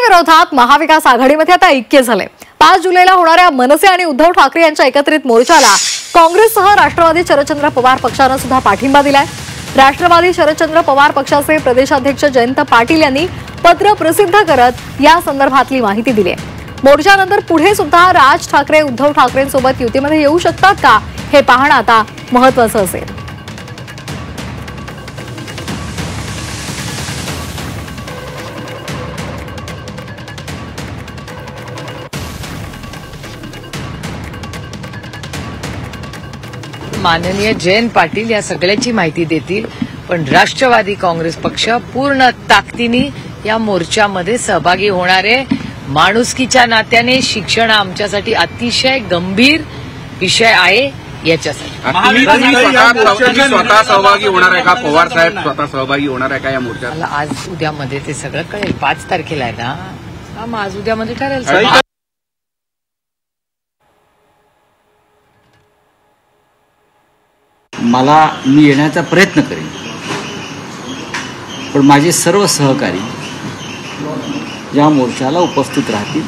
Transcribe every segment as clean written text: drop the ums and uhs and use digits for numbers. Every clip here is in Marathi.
विरोधात महाविकास आघाडीमध्ये आता ऐक्य झाले। 5 जुलैला होणाऱ्या मनसे आणि उद्धव ठाकरे यांच्या एकत्रित मोर्चाला काँग्रेससह राष्ट्रवादी शरदचंद्र पवार पक्षानं सुद्धा पाठिंबा दिलाय। राष्ट्रवादी शरदचंद्र पवार पक्षाचे प्रदेशाध्यक्ष जयंत पाटील यांनी पत्र प्रसिद्ध करत या संदर्भातली माहिती दिली आहे। मोर्चानंतर पुढे सुद्धा राज ठाकरे उद्धव ठाकरेंसोबत युतीमध्ये येऊ शकतात का हे पाहणं आता महत्त्वाचं असेल। माननीय जयंत पाटील या सगळ्याची माहिती देतील, पण राष्ट्रवादी काँग्रेस पक्ष पूर्ण ताकदीने या मोर्चामध्ये सहभागी होणार आहे। माणुसकीच्या नात्याने शिक्षण आमच्यासाठी अतिशय गंभीर विषय आहे। याच्यासाठी स्वतः सहभागी होणार आहे का? पवार साहेब स्वतः सहभागी होणार आहे का या मोर्चात? आज उद्यामध्ये ते सगळं कळेल। 5 तारखेला आहे ना, मग आज उद्यामध्ये ठरेल। मी येण्याचा प्रयत्न करेन, पण माझे सर्व सहकारी या मोर्चाला उपस्थित राहतील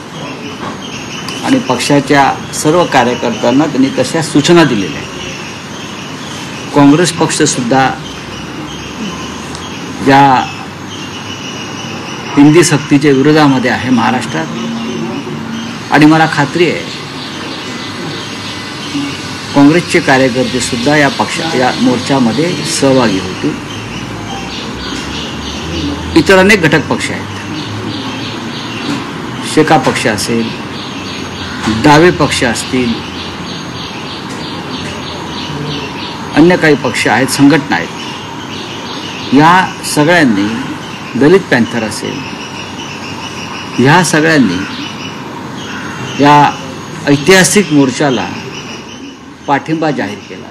आणि पक्षाच्या सर्व कार्यकर्त्यांना त्यांनी तशा सूचना दिलेल्या आहेत। काँग्रेस पक्ष सुद्धा या हिंदी सक्तीच्या विरोधामध्ये आहे महाराष्ट्रात, आणि मला खात्री आहे काँग्रेसचे कार्यकर्ते सुद्धा या मोर्चामध्ये सहभागी होतील। इतर अनेक घटक पक्ष आहेत, शेका पक्ष असेल, डावे पक्ष असतील, अन्य काही पक्ष आहेत, संघटना आहेत। या सगळ्यांनी, दलित पॅंथर असेल, ह्या सगळ्यांनी या ऐतिहासिक मोर्चाला पाठिंबा जाहीर केला।